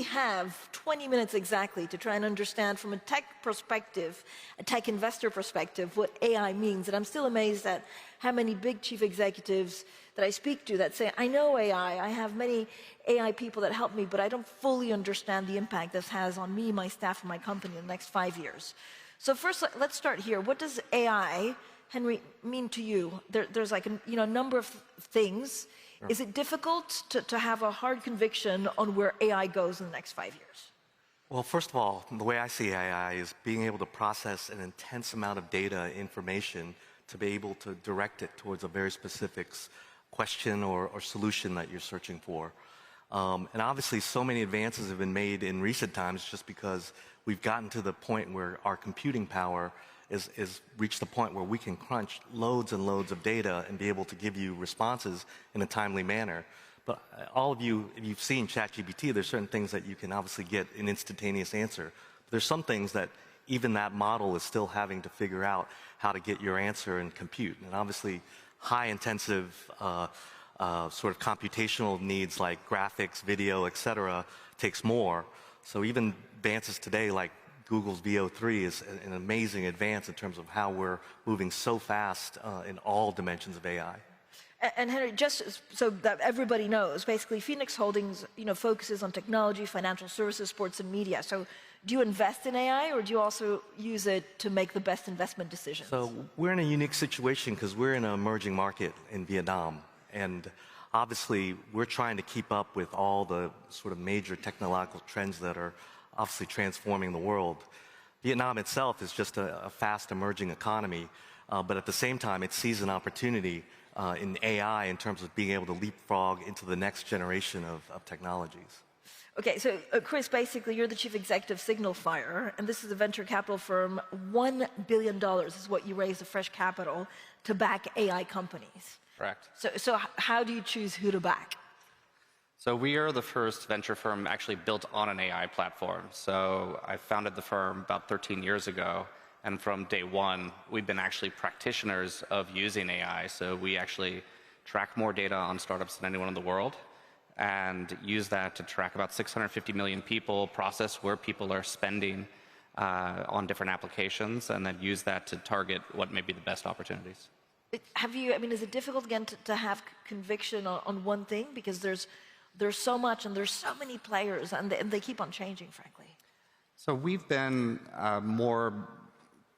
have 20 minutes exactly to try and understand from a tech perspective, a tech investor perspective, what AI means. And I'm still amazed at how many big chief executives that I speak to that say, I know AI, I have many AI people that help me, but I don't fully understand the impact this has on me, my staff, and my company in the next 5 years. So first, let's start here. What does AI, Henry, mean to you? There's like a number of things. Sure. Is it difficult to have a hard conviction on where AI goes in the next 5 years? Well, first of all, the way I see AI is being able to process an intense amount of data, information, to be able to direct it towards a very specific question or solution that you're searching for. And obviously, so many advances have been made in recent times just because we've gotten to the point where our computing power is reached the point where we can crunch loads and loads of data and be able to give you responses in a timely manner. But all of you, if you've seen ChatGPT, there's certain things that you can obviously get an instantaneous answer. But there's some things that even that model is still having to figure out how to get your answer and compute. And obviously, high-intensive sort of computational needs like graphics, video, et cetera, takes more. So even advances today like Google's VO3 is an amazing advance in terms of how we're moving so fast in all dimensions of AI. And Henry, just so that everybody knows, basically Phoenix Holdings, focuses on technology, financial services, sports, and media. So do you invest in AI, or do you also use it to make the best investment decisions? So we're in a unique situation because we're in an emerging market in Vietnam. And obviously, we're trying to keep up with all the sort of major technological trends that are obviously transforming the world. Vietnam itself is just a fast emerging economy, but at the same time, it sees an opportunity in AI in terms of being able to leapfrog into the next generation of technologies. Okay, so Chris, basically you're the chief executive of SignalFire, and this is a venture capital firm. $1 billion is what you raised of fresh capital to back AI companies. Correct. So how do you choose who to back? So we are the first venture firm actually built on an AI platform. So I founded the firm about 13 years ago, and from day one, we've been actually practitioners of using AI. So we actually track more data on startups than anyone in the world, and use that to track about 650 million people, process where people are spending on different applications, and then use that to target what may be the best opportunities. Is it difficult again to have conviction on one thing, because there's so much and there's so many players and they keep on changing, frankly? So we've been more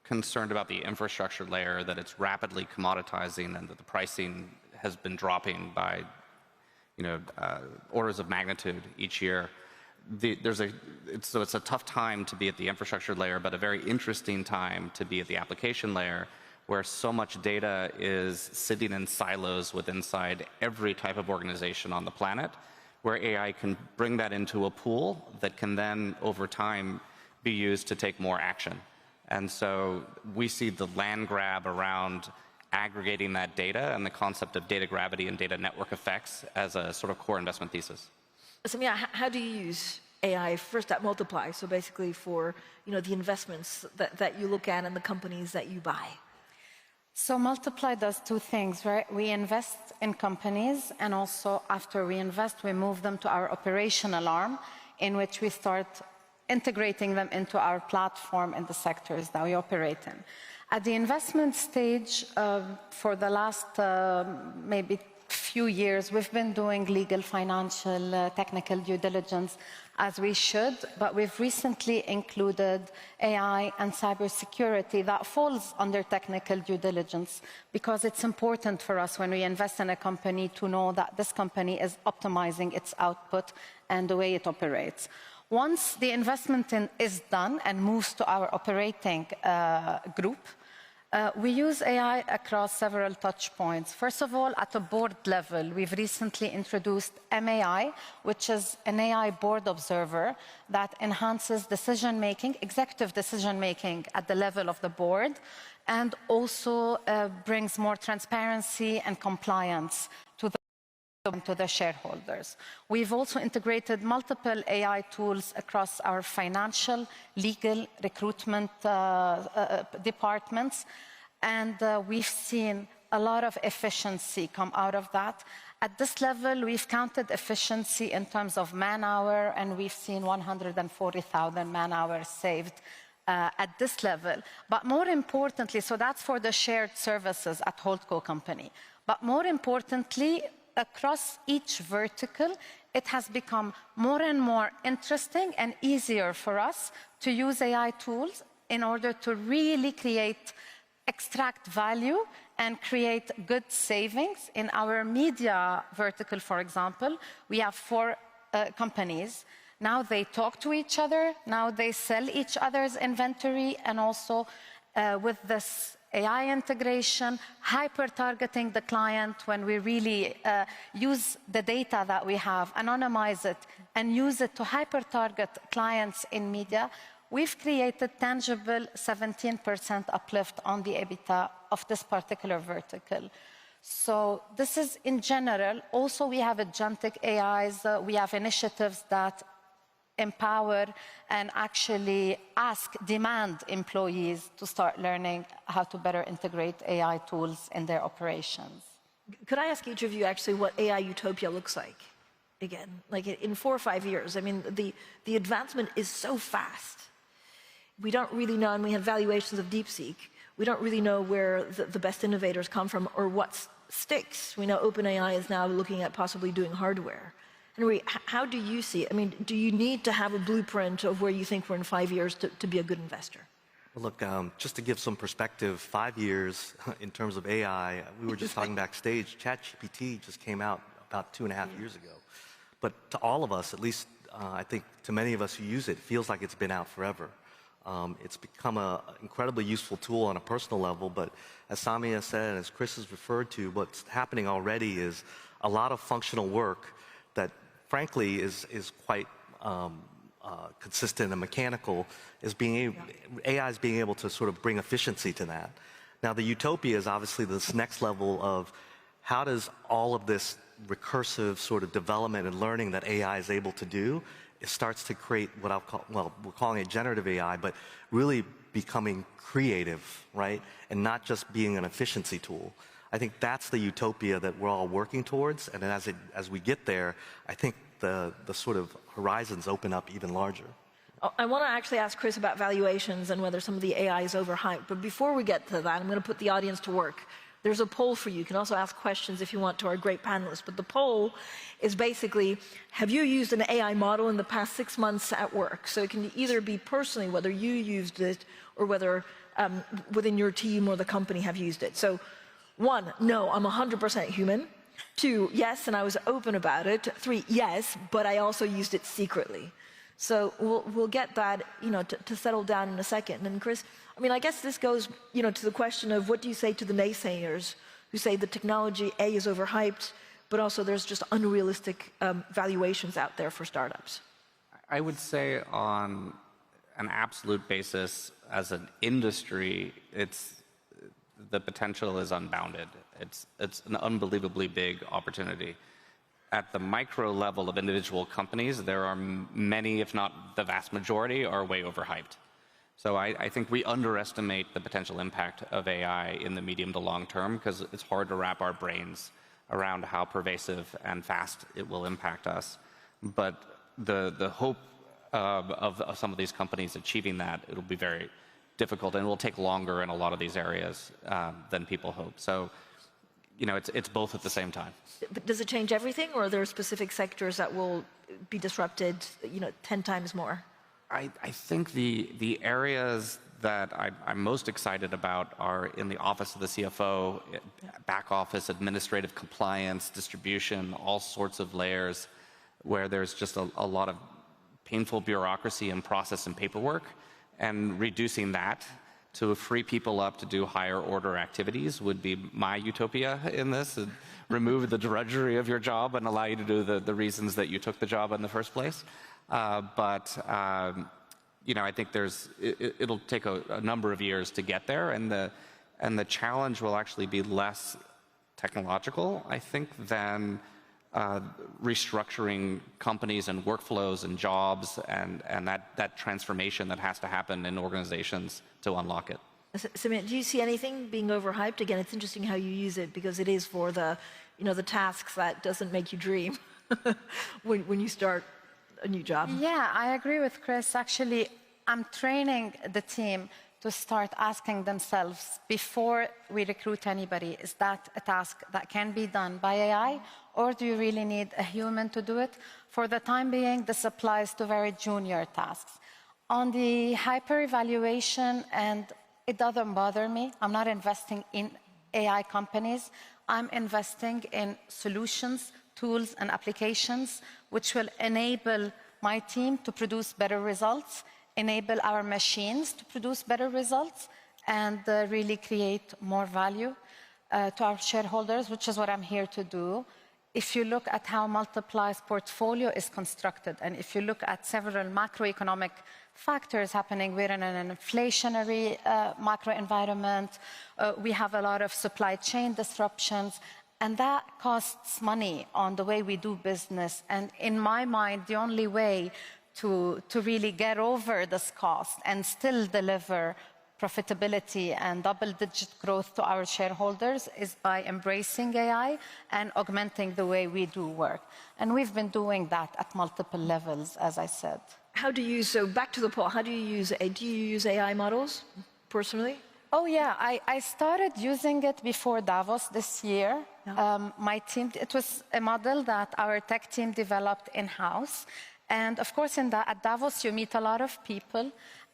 concerned about the infrastructure layer, that it's rapidly commoditizing and that the pricing has been dropping by orders of magnitude each year. So it's a tough time to be at the infrastructure layer, but a very interesting time to be at the application layer, where so much data is sitting in silos inside every type of organization on the planet, where AI can bring that into a pool that can then, over time, be used to take more action. And so we see the land grab around aggregating that data and the concept of data gravity and data network effects as a sort of core investment thesis. Samia, how do you use AI first at Multiply? So basically for the investments that you look at and the companies that you buy. So Multiply does two things, right? We invest in companies, and also after we invest, we move them to our operational arm, in which we start integrating them into our platform in the sectors that we operate in. At the investment stage, for the last maybe few years, we've been doing legal, financial, technical due diligence as we should, but we've recently included AI and cybersecurity that falls under technical due diligence, because it's important for us when we invest in a company to know that this company is optimizing its output and the way it operates. Once the investment is done and moves to our operating group, we use AI across several touch points. First of all, at a board level, we've recently introduced MAI, which is an AI board observer that enhances decision-making, executive decision-making at the level of the board, and also brings more transparency and compliance to the shareholders. We've also integrated multiple AI tools across our financial, legal, recruitment departments, and we've seen a lot of efficiency come out of that. At this level, we've counted efficiency in terms of man-hour, and we've seen 140,000 man-hours saved at this level. But more importantly, so that's for the shared services at Holdco company. But more importantly, across each vertical, it has become more and more interesting and easier for us to use AI tools in order to really extract value and create good savings. In our media vertical, for example, we have 4 companies. Now they talk to each other, now they sell each other's inventory, and also with this AI integration, hyper-targeting the client when we really use the data that we have, anonymize it, and use it to hyper-target clients in media, we've created tangible 17% uplift on the EBITDA of this particular vertical. So this is in general. Also, we have agentic AIs. We have initiatives that empower and actually demand employees to start learning how to better integrate AI tools in their operations. Could I ask each of you actually what AI utopia looks like? Again, like in 4 or 5 years. I mean, the advancement is so fast. We don't really know, and we have valuations of DeepSeek. We don't really know where the best innovators come from or what sticks. We know OpenAI is now looking at possibly doing hardware. Henry, how do you see it? I mean, do you need to have a blueprint of where you think we're in 5 years to be a good investor? Well, look, just to give some perspective, 5 years in terms of AI, we were just talking backstage, ChatGPT just came out about 2.5 years ago. But to all of us, at least I think to many of us who use it, it feels like it's been out forever. It's become an incredibly useful tool on a personal level, but as Samia said, and as Chris has referred to, what's happening already is a lot of functional work that frankly is quite consistent and mechanical, AI is being able to sort of bring efficiency to that. Now the utopia is obviously this next level of how does all of this recursive sort of development and learning that AI is able to do, it starts to create what I'll call, well, we're calling it generative AI, but really becoming creative, right? And not just being an efficiency tool. I think that's the utopia that we're all working towards, and as we get there, I think the sort of horizons open up even larger. I want to actually ask Chris about valuations and whether some of the AI is overhyped, but before we get to that, I'm going to put the audience to work. There's a poll for you. You can also ask questions if you want to our great panelists, but the poll is basically, have you used an AI model in the past 6 months at work? So it can either be personally, whether you used it, or whether within your team or the company have used it. So 1, no, I'm 100% human. 2, yes, and I was open about it. 3, yes, but I also used it secretly. So we'll get that, to settle down in a second. And Chris, I mean, I guess this goes, to the question of what do you say to the naysayers who say the technology, A, is overhyped, but also there's just unrealistic valuations out there for startups? I would say on an absolute basis, as an industry, the potential is unbounded. It's an unbelievably big opportunity. At the micro level of individual companies, there are many, if not the vast majority, are way overhyped. So I think we underestimate the potential impact of AI in the medium to long term because it's hard to wrap our brains around how pervasive and fast it will impact us. But the hope of some of these companies achieving that, it'll be very difficult and it will take longer in a lot of these areas than people hope. So, it's both at the same time. But does it change everything, or are there specific sectors that will be disrupted, 10 times more? I think the areas that I'm most excited about are in the office of the CFO, back office, administrative compliance, distribution, all sorts of layers where there's just a lot of painful bureaucracy and process and paperwork, and reducing that to free people up to do higher order activities would be my utopia in this, and remove the drudgery of your job and allow you to do the reasons that you took the job in the first place. I think it'll take a number of years to get there, and the challenge will actually be less technological, I think, than restructuring companies and workflows and jobs and that transformation that has to happen in organizations to unlock it. Samia, do you see anything being overhyped? Again, it's interesting how you use it because it is for the, you know, the tasks that doesn't make you dream when you start a new job. Yeah, I agree with Chris. Actually, I'm training the team to start asking themselves before we recruit anybody, is that a task that can be done by AI, or do you really need a human to do it? For the time being, this applies to very junior tasks. On the hyper-evaluation, and it doesn't bother me, I'm not investing in AI companies. I'm investing in solutions, tools, and applications which will enable my team to produce better results, enable our machines to produce better results, and really create more value to our shareholders, which is what I'm here to do. If you look at how Multiply's portfolio is constructed, and if you look at several macroeconomic factors happening, we're in an inflationary macro environment, we have a lot of supply chain disruptions, and that costs money on the way we do business. And in my mind, the only way to really get over this cost and still deliver profitability and double-digit growth to our shareholders is by embracing AI and augmenting the way we do work. And we've been doing that at multiple levels, as I said. How do you, so back to the poll, how do you use AI models personally? Oh yeah, I started using it before Davos this year. Yeah. My team, it was a model that our tech team developed in-house. And of course, at Davos, you meet a lot of people.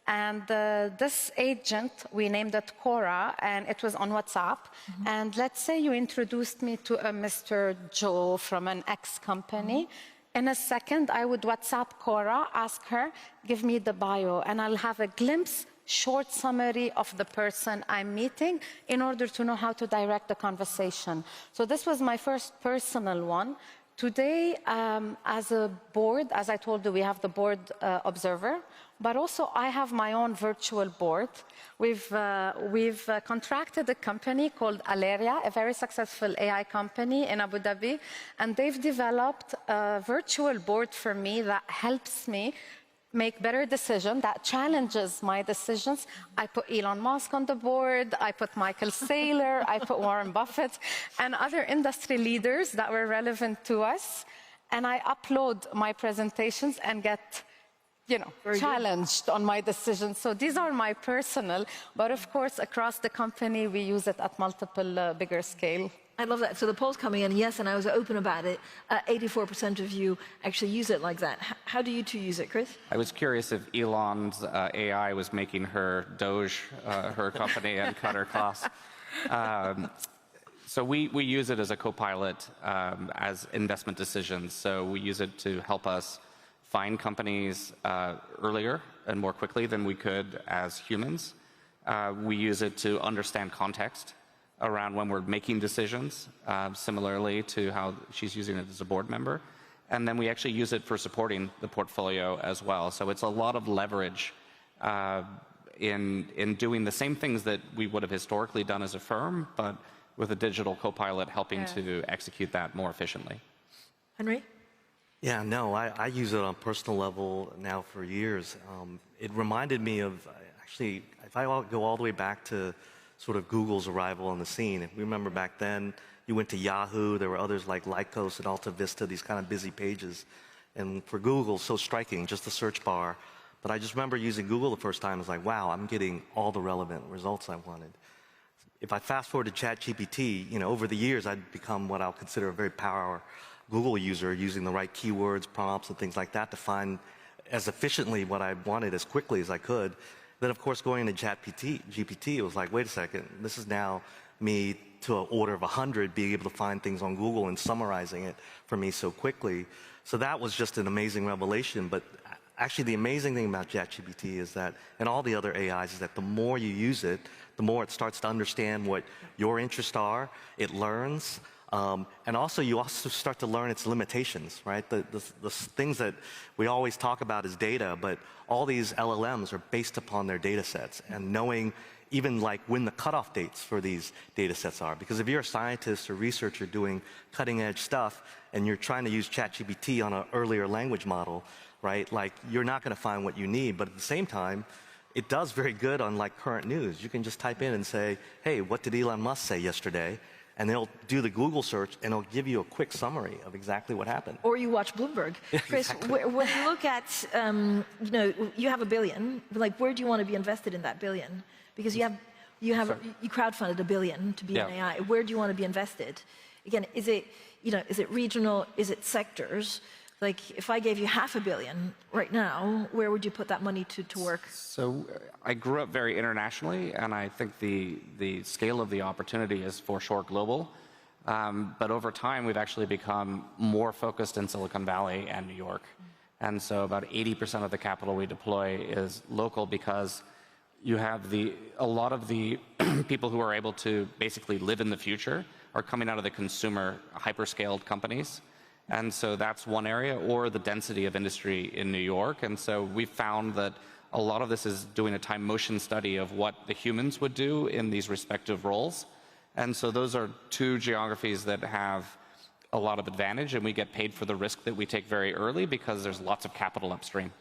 And this agent, we named it Cora, and it was on WhatsApp. Mm-hmm. And let's say you introduced me to a Mr. Joe from an X company. Mm-hmm. In a second, I would WhatsApp Cora, ask her, give me the bio, and I'll have a glimpse, short summary of the person I'm meeting in order to know how to direct the conversation. So this was my first personal one. Today, as a board, as I told you, we have the board observer, but also I have my own virtual board. We've contracted a company called Aleria, a very successful AI company in Abu Dhabi, and they've developed a virtual board for me that helps me make better decisions, that challenges my decisions. I put Elon Musk on the board, I put Michael Saylor, I put Warren Buffett, and other industry leaders that were relevant to us. And I upload my presentations and get, you know, challenged on my decisions. So these are my personal, but of course, across the company, we use it at multiple bigger scale. I love that. So the poll's coming in, yes, and I was open about it. 84% of you actually use it like that. How do you two use it, Chris? I was curious if Elon's AI was making her Doge, her company, and cut her costs. So we use it as a co-pilot as investment decisions. So we use it to help us find companies earlier and more quickly than we could as humans. We use it to understand context around when we're making decisions, similarly to how she's using it as a board member. And then we actually use it for supporting the portfolio as well. So it's a lot of leverage in doing the same things that we would have historically done as a firm, but with a digital co-pilot helping to execute that more efficiently. Henry? Yeah, no, I use it on a personal level now for years. It reminded me of, actually, if I go all the way back to sort of Google's arrival on the scene. If we remember back then, you went to Yahoo, there were others like Lycos and Alta Vista, these kind of busy pages. And for Google, so striking, just the search bar. But I just remember using Google the first time, I was like, wow, I'm getting all the relevant results I wanted. If I fast forward to ChatGPT, you know, over the years, I'd become what I'll consider a very power Google user, using the right keywords, prompts, and things like that to find as efficiently what I wanted as quickly as I could. Then, of course, going into GPT, it was like, wait a second, this is now me to an order of 100 being able to find things on Google and summarizing it for me so quickly. So that was just an amazing revelation. But actually, the amazing thing about ChatGPT is that, and all the other AIs, is that the more you use it, the more it starts to understand what your interests are. It learns. And also, you also start to learn its limitations, right? The things that we always talk about is data, but all these LLMs are based upon their data sets and knowing even like when the cutoff dates for these data sets are. Because if you're a scientist or researcher doing cutting edge stuff and you're trying to use ChatGPT on an earlier language model, right? Like, you're not going to find what you need, but at the same time, it does very good on like current news. You can just type in and say, hey, what did Elon Musk say yesterday? and they'll do the Google search, and it'll give you a quick summary of exactly what happened. Or you watch Bloomberg. Chris, Exactly. when you look at, you know, you have $1 billion, like where do you want to be invested in that $1 billion? Because you crowdfunded $1 billion to be in AI. Where do you want to be invested? Again, is it, you know, is it regional? Is it sectors? Like, if I gave you $500 million right now, where would you put that money to work? So I grew up very internationally, and I think the scale of the opportunity is for sure global. But over time, we've actually become more focused in Silicon Valley and New York. And so about 80% of the capital we deploy is local because you have a lot of the people who are able to basically live in the future are coming out of the consumer hyperscaled companies. And so that's one area, or the density of industry in New York. And so we found that a lot of this is doing a time motion study of what the humans would do in these respective roles. And so those are two geographies that have a lot of advantage, and we get paid for the risk that we take very early because there's lots of capital upstream.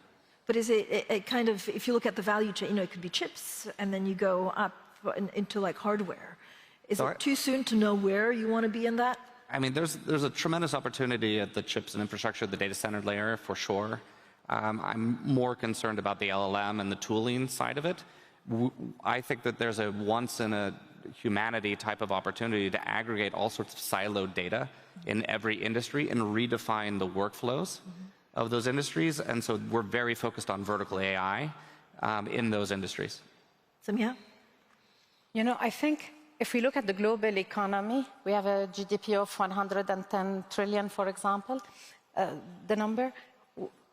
But is it kind of, if you look at the value chain, you know, it could be chips, and then you go up into like hardware. Is it too soon to know where you want to be in that? I mean, there's a tremendous opportunity at the chips and infrastructure, the data center layer, for sure. I'm more concerned about the LLM and the tooling side of it. I think that there's a once-in-a-humanity type of opportunity to aggregate all sorts of siloed data in every industry and redefine the workflows of those industries. And so we're very focused on vertical AI in those industries. Samia? You know, I think if we look at the global economy, we have a GDP of 110 trillion, for example, the number.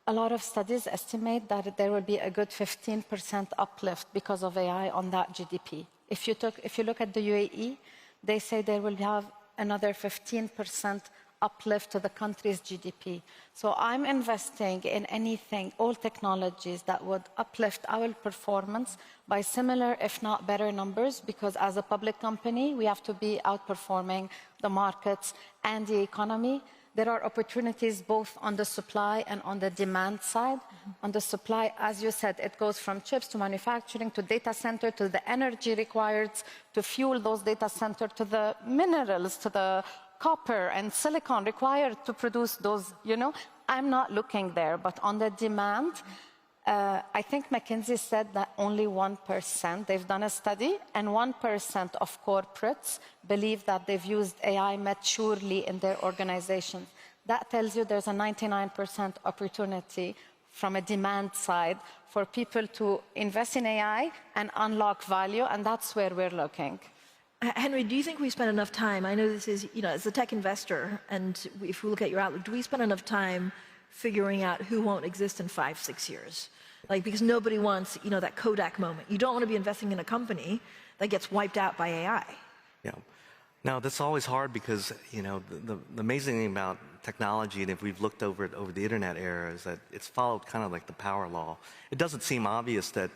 A lot of studies estimate that there will be a good 15% uplift because of AI on that GDP. If you look at the UAE, they say they will have another 15% uplift to the country's GDP. So I'm investing in anything, all technologies that would uplift our performance by similar, if not better numbers, because as a public company, we have to be outperforming the markets and the economy. There are opportunities both on the supply and on the demand side. On the supply, as you said, it goes from chips to manufacturing to data center to the energy required to fuel those data centers, to the minerals, to the copper and silicon required to produce those, you know. I'm not looking there, but on the demand, I think McKinsey said that only 1%, they've done a study, and 1% of corporates believe that they've used AI maturely in their organizations. That tells you there's a 99% opportunity from a demand side for people to invest in AI and unlock value, and that's where we're looking. Henry, do you think we spend enough time, I know this is, you know, as a tech investor, and if we look at your outlook, do we spend enough time figuring out who won't exist in 5-6 years? Like, because nobody wants, you know, that Kodak moment. You don't want to be investing in a company that gets wiped out by AI. Yeah. Now, that's always hard because, you know, the amazing thing about technology, and if we've looked over it over the internet era, is that it's followed kind of like the power law. It doesn't seem obvious that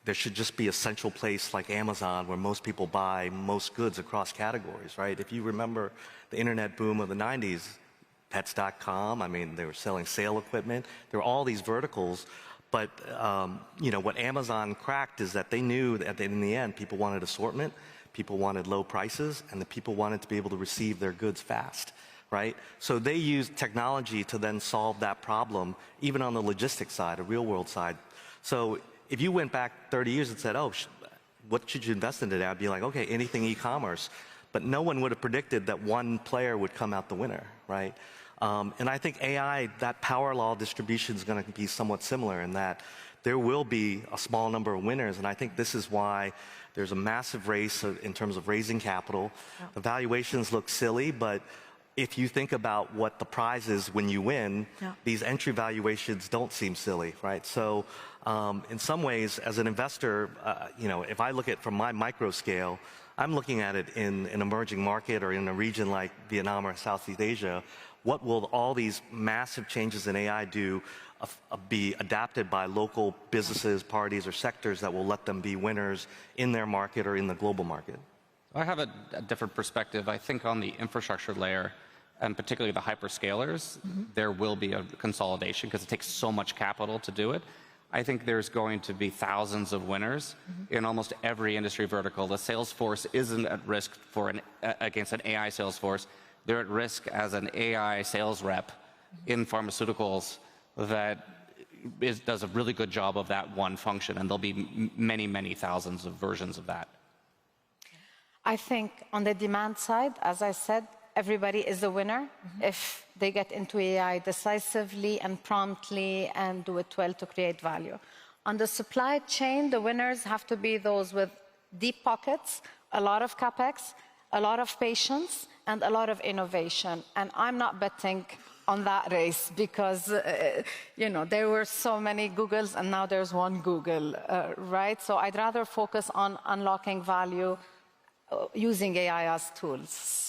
there should just be a central place like Amazon where most people buy most goods across categories, right? If you remember the internet boom of the 90s, Pets.com, I mean, they were selling sale equipment. There were all these verticals. But, you know, what Amazon cracked is that they knew that in the end, people wanted assortment, people wanted low prices, and the people wanted to be able to receive their goods fast, right? So they used technology to then solve that problem, even on the logistics side, a real world side. So if you went back 30 years and said, oh, what should you invest in today? I'd be like, okay, anything e-commerce. But no one would have predicted that one player would come out the winner, right? And I think AI, that power law distribution is going to be somewhat similar in that there will be a small number of winners. And I think this is why there's a massive race in terms of raising capital. Yeah. The valuations look silly, but if you think about what the prize is when you win, yeah, these entry valuations don't seem silly, right? So in some ways, as an investor, you know, if I look at it from my micro scale, I'm looking at it in an emerging market or in a region like Vietnam or Southeast Asia. What will all these massive changes in AI do be adapted by local businesses, parties, or sectors that will let them be winners in their market or in the global market? I have a different perspective. I think on the infrastructure layer, and particularly the hyperscalers, there will be a consolidation because it takes so much capital to do it. I think there's going to be thousands of winners in almost every industry vertical. The sales force isn't at risk against an AI sales force. They're at risk as an AI sales rep in pharmaceuticals that does a really good job of that one function, and there'll be many, many thousands of versions of that. I think on the demand side, as I said, everybody is a winner if they get into AI decisively and promptly and do it well to create value. On the supply chain, the winners have to be those with deep pockets, a lot of capex, a lot of patience, and a lot of innovation. And I'm not betting on that race because, you know, there were so many Googles and now there's one Google, right? So I'd rather focus on unlocking value using AI as tools.